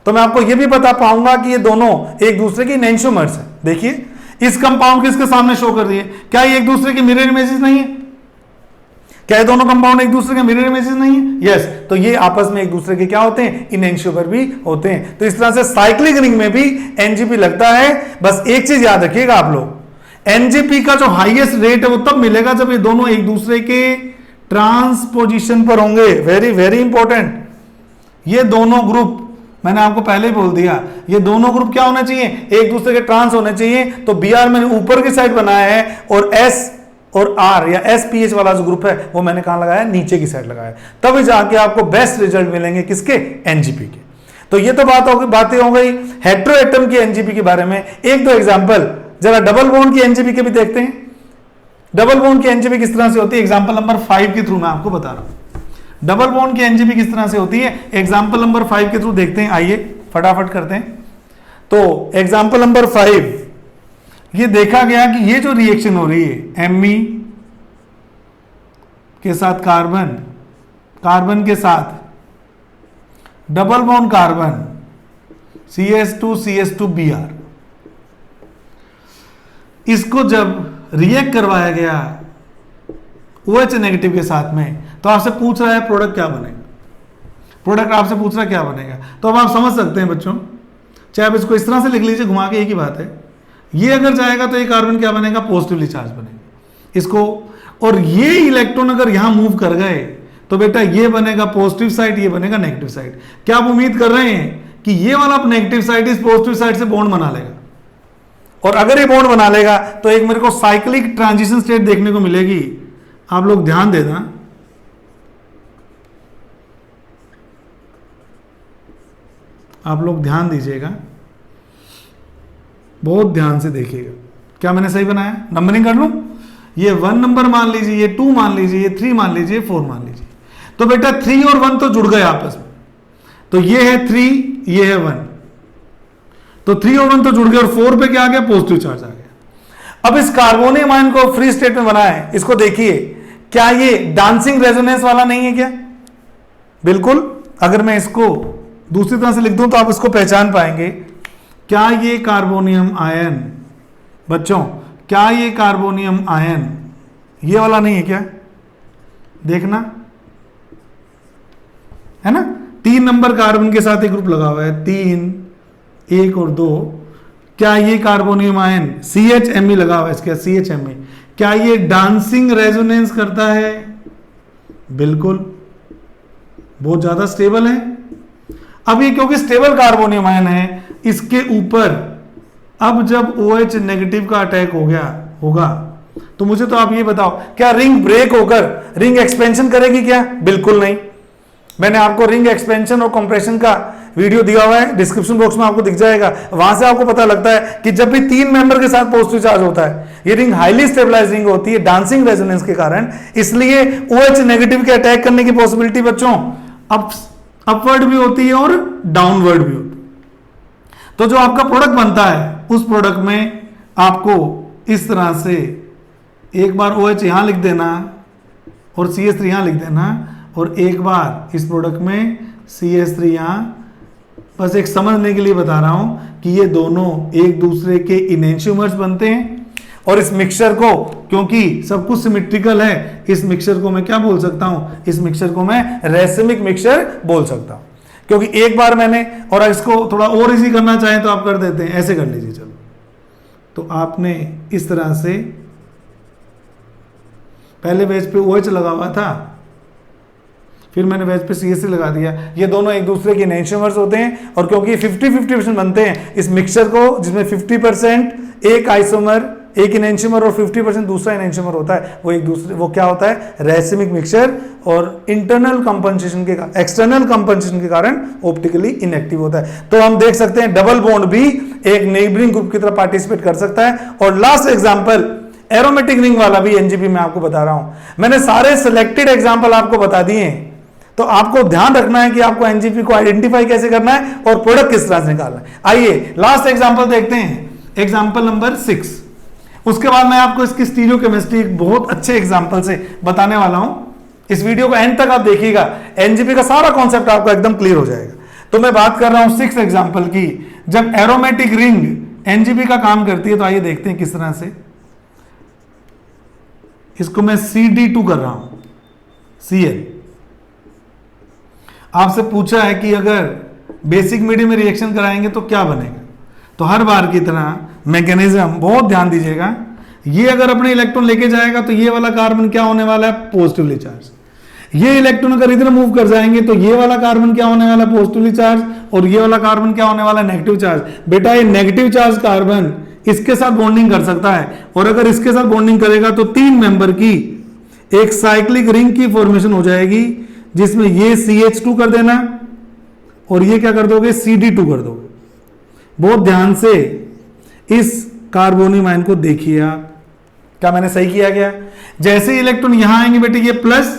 तो मैं आपको ये भी बता पाऊंगा कि ये दोनों एक दूसरे के इनेंशियोमर्स है। देखिए इस कंपाउंड के इसके सामने शो कर दिए, क्या ये एक दूसरे के मिरर इमेजेस नहीं है? क्या ये दोनों कंपाउंड एक दूसरे के मिरर इमेजेस नहीं है? यस, तो ये आपस में एक दूसरे के क्या होते हैं? इनेंशियोमर भी होते हैं। तो इस तरह से साइक्लिक रिंग में भी एनजीपी लगता है। बस एक चीज याद रखिएगा आप लोग, एनजीपी का जो हाईएस्ट रेट है वो तब मिलेगा जब ये दोनों एक दूसरे के ट्रांसपोजिशन पर होंगे। वेरी वेरी इंपॉर्टेंट, ये दोनों ग्रुप मैंने आपको पहले ही बोल दिया, ये दोनों ग्रुप क्या होने चाहिए? एक दूसरे के ट्रांस होने चाहिए। तो Br मैंने ऊपर की साइड बनाया है और S और R या SPH वाला जो ग्रुप है वो मैंने कहां लगाया? नीचे की साइड लगाया। तभी जाके आपको बेस्ट रिजल्ट मिलेंगे किसके? एनजीपी के। तो ये तो बातें हो गई हेटेरो एटम की एनजीपी के बारे में। एक दो एग्जांपल जरा डबल बॉन्ड की एनजीपी के भी देखते हैं। डबल बॉन्ड की एनजीपी किस तरह से होती है एग्जांपल नंबर 5 के थ्रू मैं आपको बता रहा हूं। डबल बॉन्ड की एनजीपी किस तरह से होती है एग्जांपल नंबर 5 के थ्रू देखते हैं। आइए फटाफट करते हैं। तो एग्जांपल नंबर 5, ये देखा गया कि ये जो रिएक्शन हो रही है Me के साथ कार्बन, कार्बन के साथ डबल बॉन्ड कार्बन CH2CH2Br, इसको जब रिएक्ट करवाया गया OH नेगेटिव के साथ में तो आपसे पूछ रहा है प्रोडक्ट क्या बनेगा? प्रोडक्ट आपसे पूछ रहा है क्या बनेगा? तो अब आप समझ सकते हैं बच्चों, चाहे आप इसको इस तरह से लिख लीजिए घुमा के, एक ही बात है। ये अगर जाएगा तो ये कार्बन क्या बनेगा? पॉजिटिवली चार्ज बनेगा इसको। और ये इलेक्ट्रॉन अगर यहां मूव कर गए तो बेटा ये बनेगा पॉजिटिव साइड, ये बनेगा नेगेटिव साइड। क्या आप उम्मीद कर रहे हैं कि ये वाला नेगेटिव साइड इस पॉजिटिव साइड से बॉन्ड बना लेगा? और अगर ये बॉन्ड बना लेगा तो एक मेरे को साइक्लिक ट्रांजिशन स्टेट देखने को मिलेगी। आप लोग ध्यान देना, आप लोग ध्यान दीजिएगा, बहुत ध्यान से देखिएगा। क्या मैंने सही बनाया? नंबरिंग कर लूं? ये 1 नंबर मान लीजिए, ये 2 मान लीजिए, ये 3 मान लीजिए, 4 मान लीजिए। तो बेटा 3 और 1 तो जुड़ गए आपस में, तो ये है 3, ये है 1, तो 3 और 1 तो जुड़ गए और 4 पे क्या आ गया? पॉजिटिव चार्ज आ गया। अब इस कार्बोनियम आयन को फ्री स्टेट में बनाए, इसको देखिए, क्या ये डांसिंग रेजोनेंस वाला नहीं है क्या? बिल्कुल। अगर मैं इसको दूसरी तरह से लिख दूं तो आप इसको पहचान पाएंगे। क्या ये कार्बोनियम आयन बच्चों, क्या ये कार्बोनियम आयन ये वाला नहीं है क्या? देखना है ना, 3 नंबर कार्बन के साथ एक ग्रुप लगा हुआ है, 3, 1 और 2। क्या ये कार्बोनियम आयन CHMe लगा हुआ है इसके CHMe, क्या ये डांसिंग रेजोनेंस करता है? बिल्कुल, बहुत ज्यादा स्टेबल है। अब ये क्योंकि स्टेबल कार्बोनियम आयन है, इसके ऊपर अब जब OH नेगेटिव का अटैक हो गया होगा तो मुझे तो आप ये बताओ, क्या रिंग ब्रेक होकर रिंग एक्सपेंशन करेगी क्या? बिल्कुल नहीं। मैंने आपको रिंग एक्सपेंशन और कंप्रेशन का वीडियो दिया हुआ है, डिस्क्रिप्शन बॉक्स में आपको दिख जाएगा। वहां से आपको पता लगता है कि जब भी 3 मेंबर के साथ पॉजिटिव चार्ज होता है, ये रिंग हाईली स्टेबलाइज रिंग होती है डांसिंग रेजोनेंस के कारण, इसलिए OH नेगेटिव के अटैक करने की पॉसिबिलिटी बच्चों अपवर्ड भी होती है और डाउनवर्ड भी होती है। तो जो आपका प्रोडक्ट बनता है उस प्रोडक्ट में आपको इस तरह से एक बार OH यहां लिख देना और CH3 यहां लिख देना, और एक बार इस प्रोडक्ट में CH3 यहां। बस एक समझने के लिए बता रहा हूं कि ये दोनों एक दूसरे के इनेंशियोमर्स बनते हैं। और इस मिक्सचर को, क्योंकि सब कुछ सिमेट्रिकल है, इस मिक्सचर को मैं क्या बोल सकता हूं? इस मिक्सचर को मैं रेसिमिक मिक्सचर बोल सकता हूं। क्योंकि एक बार मैंने, और इसको थोड़ा और इजी करना चाहें तो आप कर देते हैं, ऐसे कर लीजिए। चलो, तो आपने इस तरह से पहले वेज पे OH लगा हुआ था, फिर मैंने वेज पे CH3 लगा दिया। ये दोनों एक दूसरे के एनेंटियोमर्स होते हैं, और क्योंकि 50-50% बनते हैं, इस मिक्सचर को, जिसमें 50% एक आइसोमर, एक एनेंटियोमर और 50% दूसरा एनेंटियोमर होता है, वो एक दूसरे, वो क्या होता है, रैसिमिक मिक्सचर, और इंटरनल कंपनसेशन के, एक्सटर्नल कंपनसेशन के कारण ऑप्टिकली इनएक्टिव होता है। तो हम देख सकते हैं डबल बॉन्ड भी एक नेबरिंग ग्रुप की तरह पार्टिसिपेट कर सकता है। और लास्ट एग्जाम्पल एरोमेटिक रिंग वाला भी एनजीपी में आपको बता रहा हूं। मैंने सारे सिलेक्टेड एग्जाम्पल आपको बता दिए हैं, तो आपको ध्यान रखना है कि आपको एनजीपी को आइडेंटिफाई कैसे करना है और प्रोडक्ट किस तरह से निकालना है। आइए लास्ट एग्जांपल देखते हैं, एग्जांपल नंबर 6। उसके बाद मैं आपको इसकी स्टीरियोकेमिस्ट्री एक बहुत अच्छे एग्जांपल से बताने वाला हूं। इस वीडियो को एंड तक आप देखिएगा, एनजीपी का सारा कॉन्सेप्ट आपको एकदम क्लियर हो जाएगा। तो मैं बात कर रहा हूं 6 एग्जांपल की, जब एरोमेटिक रिंग एनजीपी का काम करती है। तो आइए देखते हैं किस तरह से। इसको मैं CD2 कर रहा हूं, Cl। आपसे पूछा है कि अगर बेसिक मीडियम में रिएक्शन कराएंगे तो क्या बनेगा। तो हर बार की तरह मैकेनिज्म बहुत ध्यान दीजिएगा। ये अगर अपने इलेक्ट्रॉन लेके जाएगा तो ये वाला कार्बन क्या होने वाला है, पॉजिटिवली चार्ज। ये इलेक्ट्रॉन अगर इधर मूव कर जाएंगे तो ये वाला कार्बन क्या होने वाला है, पॉजिटिवली चार्ज, और ये वाला कार्बन क्या होने वाला है, नेगेटिव चार्ज। बेटा ये नेगेटिव चार्ज कार्बन इसके साथ बॉन्डिंग कर सकता है, और अगर इसके साथ बॉन्डिंग करेगा तो 3 मेंबर की एक साइक्लिक रिंग की फॉर्मेशन हो जाएगी, जिसमें ये CH2 कर देना और ये क्या कर दोगे, CD2 कर दोगे। बहुत ध्यान से इस कार्बोनियम आयन को देखिए आप, क्या मैंने सही किया क्या। जैसे ही इलेक्ट्रॉन यहां आएंगे बेटे, ये प्लस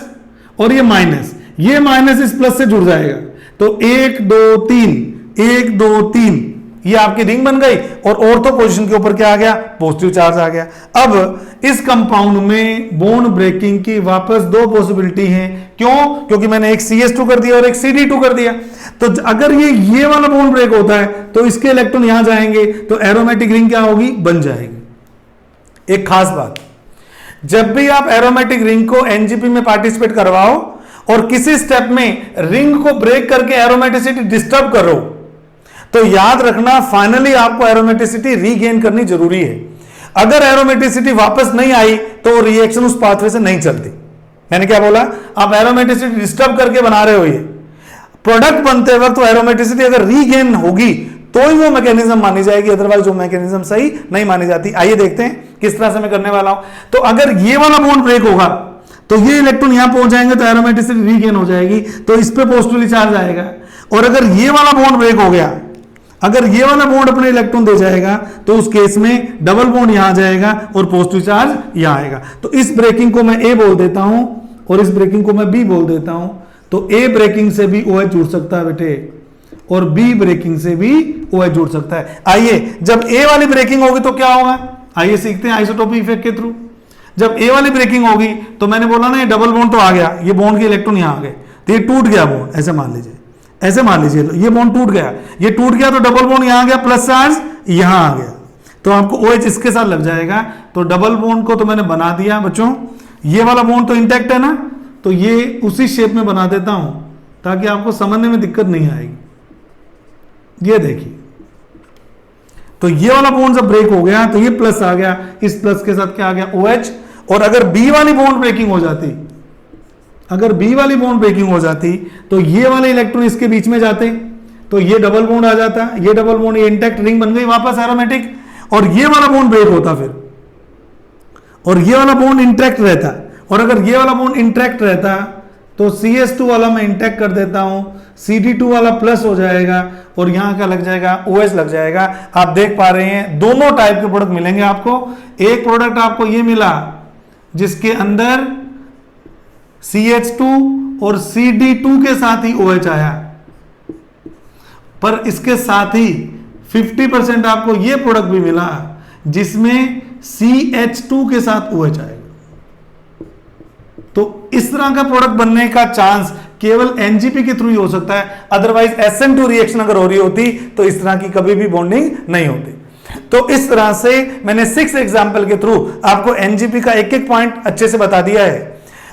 और ये माइनस, ये माइनस इस प्लस से जुड़ जाएगा। तो 1 2 3 1 2 3 ये आपकी रिंग बन गई, और ऑर्थो पोजीशन के ऊपर क्या आ गया, पॉजिटिव चार्ज आ गया। अब इस कंपाउंड में बॉन्ड ब्रेकिंग की वापस 2 पॉसिबिलिटी हैं। क्यों? क्योंकि मैंने एक CH2 कर दिया और एक CD2 कर दिया। तो अगर ये वाला बॉन्ड ब्रेक होता है तो इसके इलेक्ट्रॉन यहां जाएंगे तो एरोमेटिक रिंग क्या होगी, बन जाएगी। एक खास बात, जब भी आप एरोमेटिक रिंग को एनजीपी में पार्टिसिपेट करवाओ और किसी स्टेप में रिंग को ब्रेक करके एरोमेटिसिटी डिस्टर्ब करो, तो याद रखना फाइनली आपको एरोमेटिसिटी रीगेन करनी जरूरी है। अगर एरोमेटिसिटी वापस नहीं आई तो रिएक्शन उस पाथवे से नहीं चलती। मैंने क्या बोला, आप एरोमेटिसिटी डिस्टर्ब करके बना रहे हो, ये प्रोडक्ट बनते वक्त तो एरोमेटिसिटी अगर रीगेन होगी तो ही वो मैकेनिज्म मानी जाएगी, अदरवाइज वो मैकेनिज्म सही नहीं मानी जाती। आइए देखते हैं किस तरह से मैं करने वाला हूं। तो अगर ये वाला बॉन्ड ब्रेक होगा तो ये इलेक्ट्रॉन यहां पहुंच जाएंगे तो एरोमेटिसिटी रीगेन हो जाएगी, तो इस पे पॉजिटिवली चार्ज आएगा। और अगर ये वाला बॉन्ड ब्रेक हो गया, अगर ये वाला बॉन्ड अपने इलेक्ट्रॉन दे जाएगा तो उस केस में डबल बॉन्ड यहां जाएगा और पॉजिटिव चार्ज यहां आएगा। तो इस ब्रेकिंग को मैं A बोल देता हूं और इस ब्रेकिंग को मैं B बोल देता हूं। तो A ब्रेकिंग से भी OH जुड़ सकता है बेटे, और B ब्रेकिंग से भी OH जुड़ सकता है। आइए जब A वाली ब्रेकिंग होगी तो क्या होगा, आइए सीखते हैं आइसोटोपिक इफेक्ट के थ्रू। जब A वाली ब्रेकिंग होगी तो मैंने बोला ना, ये डबल बॉन्ड तो आ गया, ये बॉन्ड के इलेक्ट्रॉन यहां आ गए, तो ये टूट गया बॉन्ड। ऐसे मान लीजिए, ऐसे मान लीजिए ये बॉन्ड टूट गया, ये टूट गया तो डबल बॉन्ड यहां आ गया, प्लस चार्ज यहां आ गया, तो आपको OH इसके साथ लग जाएगा। तो डबल बॉन्ड को तो मैंने बना दिया बच्चों, ये वाला बॉन्ड तो इंटैक्ट है ना, तो ये उसी शेप में बना देता हूं ताकि आपको समझने में दिक्कत नहीं आएगी। ये देखिए, तो ये वाला बॉन्ड जब ब्रेक हो गया तो ये प्लस आ गया, इस प्लस के साथ क्या आ गया, OH। और अगर B वाली बॉन्ड ब्रेकिंग हो जाती, अगर B वाली बॉन्ड ब्रेकिंग हो जाती तो ये वाले इलेक्ट्रॉन इसके बीच में जाते, तो ये डबल बॉन्ड आ जाता, ये डबल बॉन्ड, ये इंटैक्ट रिंग बन गई वापस एरोमेटिक, और ये वाला बॉन्ड ब्रेक होता फिर, और ये वाला बॉन्ड इंटैक्ट रहता। और अगर ये वाला बॉन्ड इंटैक्ट रहता तो CH2 वाला मैं इंटैक्ट कर देता हूं, CD2 वाला प्लस हो जाएगा और यहां क्या लग जाएगा, OH लग जाएगा। आप देख पा रहे हैं दोनों टाइप के प्रोडक्ट मिलेंगे आपको। एक प्रोडक्ट आपको ये मिला जिसके अंदर CH2 और CD2 के साथ ही OH आया, पर इसके साथ ही 50% आपको ये प्रोडक्ट भी मिला जिसमें CH2 के साथ OH आएगा। तो इस तरह का प्रोडक्ट बनने का चांस केवल एनजीपी के थ्रू ही हो सकता है, अदरवाइज SN2 रिएक्शन अगर हो रही होती तो इस तरह की कभी भी बॉन्डिंग नहीं होती। तो इस तरह से मैंने 6 एग्जांपल के थ्रू आपको एनजीपी का एक एक पॉइंट अच्छे से बता दिया है।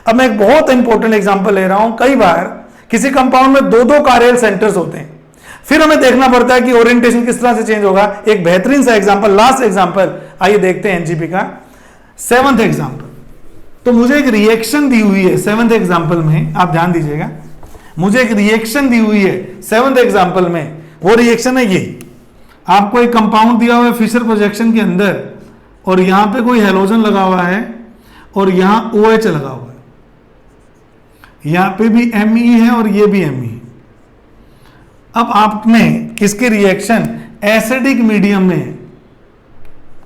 अब मैं एक बहुत इंपॉर्टेंट एग्जांपल ले रहा हूं। कई बार किसी कंपाउंड में दो दो कार्यल सेंटर्स होते हैं, फिर हमें देखना पड़ता है कि ओरिएंटेशन किस तरह से चेंज होगा। एक बेहतरीन सा एग्जांपल, लास्ट एग्जांपल आइए देखते हैं एनजीपी का। 7th एग्जांपल, तो मुझे एक रिएक्शन दी हुई है 7th एग्जांपल में, आप ध्यान दीजिएगा, मुझे एक रिएक्शन दी हुई है 7th एग्जांपल में। वो रिएक्शन है ये, आपको एक कंपाउंड दिया हुआ है फिशर प्रोजेक्शन के अंदर, और यहां पे कोई हेलोजन लगा हुआ है और यहां OH लगा हुआ है, यहां पे भी Me है और ये भी Me है। अब आपने इसकी रिएक्शन एसिडिक मीडियम में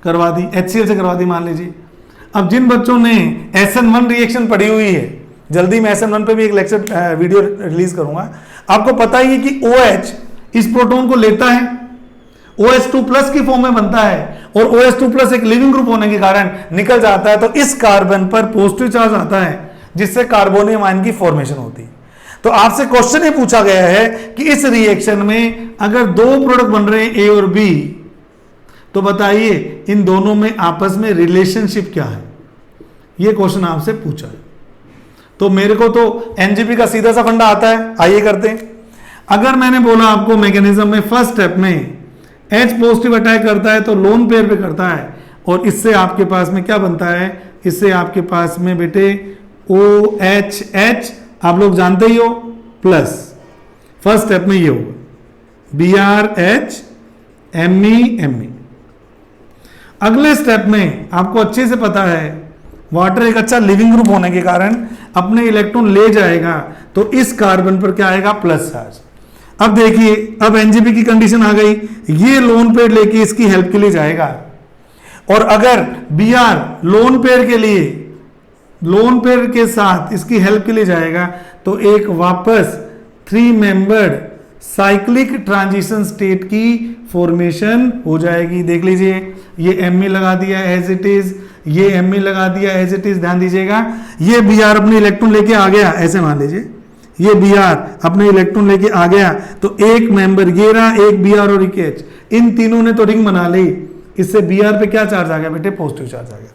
करवा दी, HCl से करवा दी मान लीजिए। अब जिन बच्चों ने SN1 रिएक्शन पढ़ी हुई है, जल्दी मैं SN1 पे भी एक लेक्चर वीडियो रिलीज करूंगा, आपको पता ही है कि OH इस प्रोटॉन को लेता है, OH2+ की फॉर्म में बनता है, और OH2+ एक लिविंग ग्रुप होने के कारण निकल जाता है, तो इस कार्बन पर पॉजिटिव चार्ज आता है, जिससे कार्बोनियम आयन की फॉर्मेशन होती है। तो आपसे क्वेश्चन ये पूछा गया है कि इस रिएक्शन में अगर दो प्रोडक्ट बन रहे हैं A और B, तो बताइए इन दोनों में आपस में रिलेशनशिप क्या है, ये क्वेश्चन आपसे पूछा है। तो मेरे को तो एनजीपी का सीधा सा फंडा आता है, आइए करते हैं। अगर मैंने बोला आपको मैकेनिज्म में फर्स्ट स्टेप में H पॉजिटिव अटैक करता है तो लोन पेयर पे करता है, और इससे आपके पास में क्या बनता है, इससे आपके पास में बेटे OHH आप लोग जानते ही हो प्लस, फर्स्ट स्टेप में ये होगा BRH Me। अगले स्टेप में आपको अच्छे से पता है वाटर एक अच्छा लिविंग ग्रुप होने के कारण अपने इलेक्ट्रॉन ले जाएगा, तो इस कार्बन पर क्या आएगा, प्लस चार्ज। अब देखिए, अब एनजीपी की कंडीशन आ गई, ये लोन पेयर लेके इसकी हेल्प के लिए जाएगा, और अगर Br लोन पेयर के लिए, लोन पेयर के साथ इसकी हेल्प के लिए जाएगा, तो एक वापस 3 मेंबर्ड साइक्लिक ट्रांजिशन स्टेट की फॉर्मेशन हो जाएगी। देख लीजिए, ये Me लगा दिया एज इट इज, ये Me लगा दिया एज इट इज, ध्यान दीजिएगा। ये Br अपने इलेक्ट्रॉन लेके आ गया, ऐसे मान लीजिए ये Br अपने इलेक्ट्रॉन लेके आ गया, तो एक मेंबर ये रहा, एक Br और एक H, इन तीनों ने तो रिंग बना ली, इससे Br पे क्या चार्ज आ गया बेटे, पॉजिटिव चार्ज आ गया।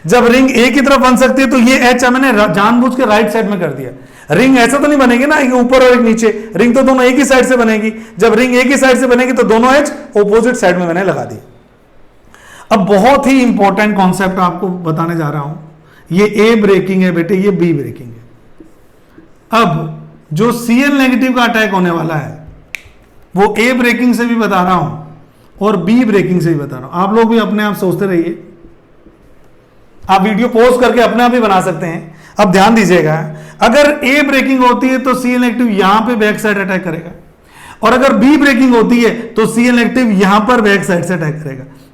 जब रिंग ए की तरफ बन सकती है तो ये H मैंने जानबूझ के राइट साइड में कर दिया। रिंग ऐसा तो नहीं बनेगी ना, एक ऊपर और एक नीचे, रिंग तो दोनों एक ही साइड से बनेगी। जब रिंग एक ही साइड से बनेगी तो दोनों H ऑपोजिट साइड में मैंने लगा दी। अब बहुत ही इंपॉर्टेंट कॉन्सेप्ट आपको बताने जा रहा हूं, ये A ब्रेकिंग है बेटे, ये B ब्रेकिंग है। अब जो Cl नेगेटिव का अटैक होने वाला है वो A ब्रेकिंग से भी बता रहा हूं और B ब्रेकिंग से भी बता रहा हूं। आप लोग भी अपने आप सोचते रहिए, आप वीडियो पॉज करके अपने आप ही बना सकते हैं। अब ध्यान दीजिएगा, अगर A ब्रेकिंग होती है तो Cl नेगेटिव यहां पे बैक साइड अटैक करेगा, और अगर B ब्रेकिंग होती है तो Cl नेगेटिव यहां पर बैक साइड से अटैक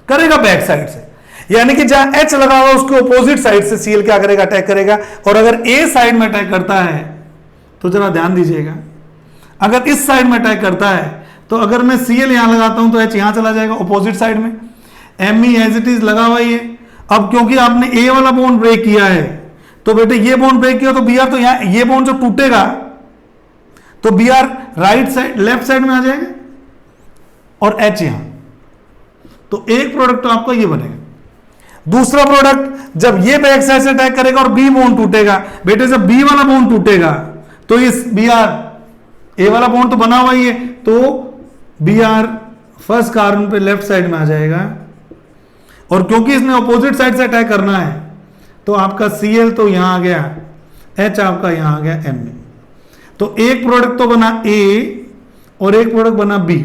करेगा बैक साइड से, यानी कि जहां H लगा हुआ उसके ऑपोजिट साइड से Cl क्या करेगा, अटैक करेगा। और अगर A साइड में अटैक करता है तो जरा ध्यान दीजिएगा, अगर इस साइड में अटैक करता है तो अगर मैं Cl यहां लगाता हूं तो H यहां चला जाएगा ऑपोजिट साइड में, Me एज इट इज लगा हुआ ही है। अब क्योंकि आपने A वाला बॉन्ड ब्रेक किया है तो बेटे ये बॉन्ड ब्रेक किया तो Br तो यहां, ये बॉन्ड जो टूटेगा तो Br right side left side में आ जाएगा और H यहां, तो एक प्रोडक्ट तो आपका ये बनेगा। दूसरा प्रोडक्ट जब ये बैक साइड से अटैक करेगा और B बॉन्ड टूटेगा, बेटे जब B वाला बॉन्ड टूटेगा तो इस Br A वाला बॉन्ड तो बना हुआ ही है, तो Br फर्स्ट कार्बन पे लेफ्ट साइड में आ जाएगा, और क्योंकि इसने ऑपोजिट साइड से अटैक करना है तो आपका Cl तो यहां आ गया, H आपका यहां आ गया Me, तो एक प्रोडक्ट तो बना A और एक प्रोडक्ट बना B।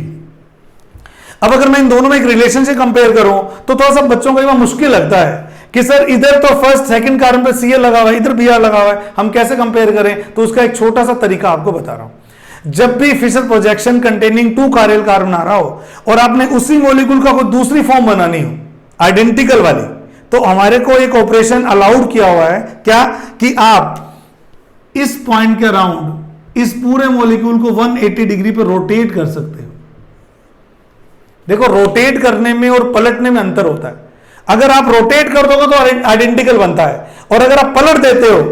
अब अगर मैं इन दोनों में एक रिलेशनशिप कंपेयर करूं तो थोड़ा सा बच्चों को ये मुश्किल लगता है कि सर इधर तो फर्स्ट सेकंड कार्बन पे Cl लगा हुआ है, इधर Br लगा हुआ है, हम कैसे कंपेयर करें। तो उसका एक छोटा सा तरीका आपको बता रहा हूं। जब भी फिशर प्रोजेक्शन कंटेनिंग 2 कार्यल कार्बन आ रहा हो और आपने उसी मॉलिक्यूल का कोई दूसरी फॉर्म बनानी हो आइडेंटिकल वाली, तो हमारे को एक ऑपरेशन अलाउड किया हुआ है, क्या कि आप इस पॉइंट के अराउंड इस पूरे मॉलिक्यूल को 180 डिग्री पर रोटेट कर सकते हो। देखो, रोटेट करने में और पलटने में अंतर होता है। अगर आप रोटेट कर दोगे तो आइडेंटिकल बनता है, और अगर आप पलट देते हो,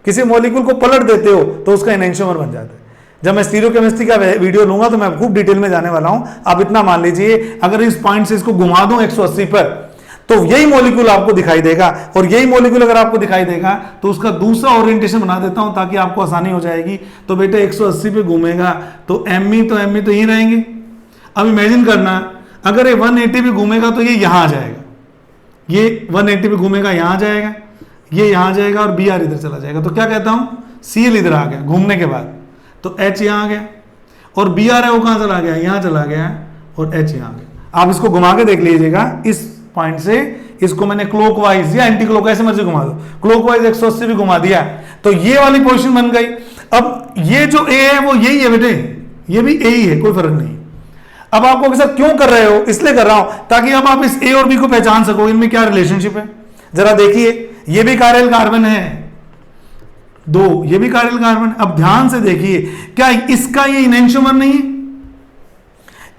किसी मॉलिक्यूल को पलट देते हो, तो उसका एनेंटियोमर बन जाता है। जब मैं स्टीरियोकेमिस्ट्री का वीडियो लूंगा तो मैं खूब डिटेल में जाने वाला हूं। आप इतना मान लीजिए, अगर इस पॉइंट से इसको घुमा दूं 180 पर, तो यही मॉलिक्यूल आपको दिखाई देगा, और यही मॉलिक्यूल अगर आपको दिखाई देगा तो उसका दूसरा ओरिएंटेशन बना देता हूं ताकि आपको आसानी हो जाएगी। तो बेटे 180 पे घूमेगा तो एमई तो यही रहेंगे। अब इमेजिन करना, अगर ये 180 पे घूमेगा तो ये यहां आ जाएगा, ये 180 पे घूमेगा यहां आ जाएगा, ये यहां आ जाएगा और Br इधर चला जाएगा। तो क्या कहता हूं, Cl इधर आ गया घूमने के बाद, तो H यहां आ गया, और Br है वो कहां चला गया, यहां चला गया, और H यहां आ गया। आप इसको घुमा के देख लीजिएगा, इस पॉइंट से इसको मैंने क्लॉकवाइज या एंटी क्लॉक ऐसे मर्जी घुमा दो, क्लॉकवाइज 180 भी घुमा दिया, तो ये वाली पोजीशन बन गई। अब ये जो A है वो यही है बेटे, ये भी A ही है, कोई फर्क नहीं। अब आपको सर क्यों कर रहे हो, इसलिए कर रहा हूं ताकि अब आप इस A और B को पहचान सको, इनमें क्या रिलेशनशिप है। जरा देखिए, ये भी कायरल कार्बन है, दो ये भी कायरल कार्बन। अब ध्यान से देखिए, क्या इसका ये इनेंशियोमर नहीं है,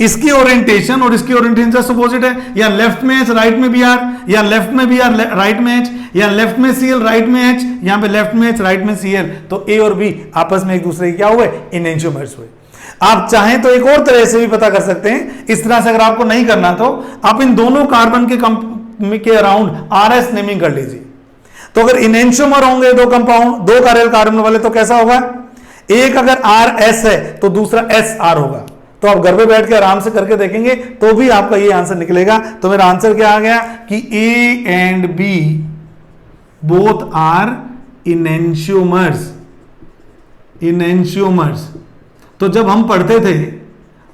इसकी ओरिएंटेशन और इसकी ओरिएंटेशन जस्ट अपोजिट है, या लेफ्ट में H राइट में Br, या लेफ्ट में Br राइट में H, या लेफ्ट में Cl राइट में H, यहां पे लेफ्ट में H राइट में Cl। तो A और B आपस में एक दूसरे के क्या हुए, इनेंशियोमर्स हुए। आप चाहें तो एक और तरह से भी पता कर सकते हैं, इस तरह से अगर आपको नहीं करना तो आप इन दोनों कार्बन के अराउंड RS नेमिंग कर लीजिए। तो अगर इनेंशियोमर होंगे दो कंपाउंड, दो कायरल कार्बन वाले, तो कैसा होगा, एक अगर RS है तो दूसरा SR होगा। तो आप घर पे बैठ के आराम से करके देखेंगे तो भी आपका ये आंसर निकलेगा। तो मेरा आंसर क्या आ गया कि A and B both are enantiomers. तो जब हम पढ़ते थे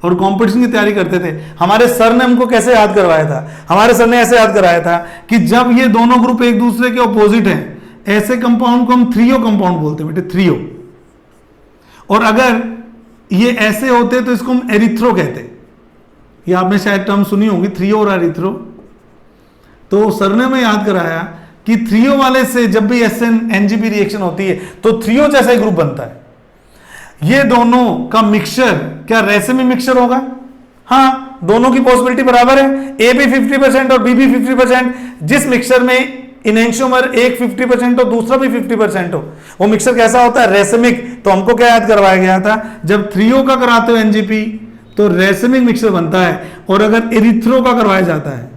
और कंपटीशन की तैयारी करते थे, हमारे सर ने हमको कैसे याद करवाया था, हमारे सर ने ऐसे याद कराया था कि जब ये दोनों ग्रुप एक दूसरे के ऑपोजिट हैं, ऐसे कंपाउंड को हम थ्रियो कंपाउंड बोलते हैं बेटे, थ्रियो। और अगर ये ऐसे होते तो इसको हम एरिथ्रो कहते। ये आपने शायद टर्म सुनी होगी, थ्रियो और एरिथ्रो। तो सर ने हमें याद कराया कि थ्रियो वाले से जब भी SN-NGP रिएक्शन होती है तो थ्रियो जैसा ही ग्रुप बनता है। ये दोनों का मिक्सचर क्या रेसिमी मिक्सचर होगा? हाँ, दोनों की पॉसिबिलिटी बराबर है, A भी 50% और B भी 50%। जिस मिक्सचर में इनेंशियोमर एक 50% हो दूसरा भी 50% हो, वो मिक्सचर कैसा होता है, रेसिमिक। तो हमको क्या याद करवाया गया था, जब थ्रियो का कराते हो NGP तो रेसिमिक मिक्सचर बनता है, और अगर एरिथ्रो का करवाया जाता है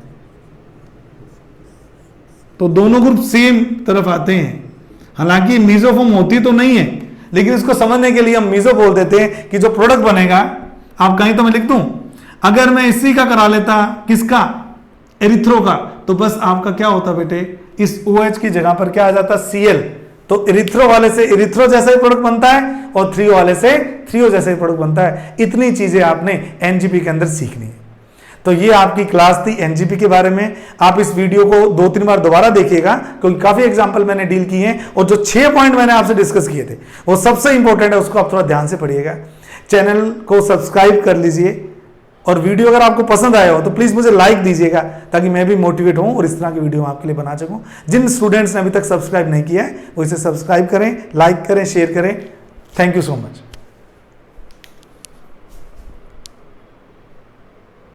तो दोनों ग्रुप सेम तरफ आते हैं। हालांकि मीजोफॉर्म होती तो नहीं है, लेकिन इसको समझने के लिए हम मीजो बोल देते हैं कि जो प्रोडक्ट बनेगा, आप कहीं तो मैं लिख दूं, अगर मैं इसी का करा लेता, किसका, एरिथ्रो का, तो बस आपका क्या होता बेटे, इस OH की जगह पर क्या आ जाता, Cl। तो एरिथ्रो वाले से एरिथ्रो जैसा ही प्रोडक्ट बनता है और थ्रियो वाले से थ्रियो जैसा ही प्रोडक्ट बनता है। इतनी चीजें आपने NGP के अंदर सीखनी है। तो ये आपकी क्लास थी NGP के बारे में। आप इस वीडियो को 2-3 बार दोबारा देखिएगा, क्योंकि काफी एग्जांपल मैंने डील किए हैं, और जो 6 पॉइंट मैंने आपसे डिस्कस किए थे वो सबसे इंपॉर्टेंट है, उसको आप थोड़ा ध्यान से पढ़िएगा। चैनल को सब्सक्राइब कर लीजिए, और वीडियो अगर आपको पसंद आया हो तो प्लीज मुझे लाइक दीजिएगा, ताकि मैं भी मोटिवेट हूं और इस तरह की वीडियो आपके लिए बना सकूं। जिन स्टूडेंट्स ने अभी तक सब्सक्राइब नहीं किया है वो इसे सब्सक्राइब करें, लाइक करें, शेयर करें। Thank you so much.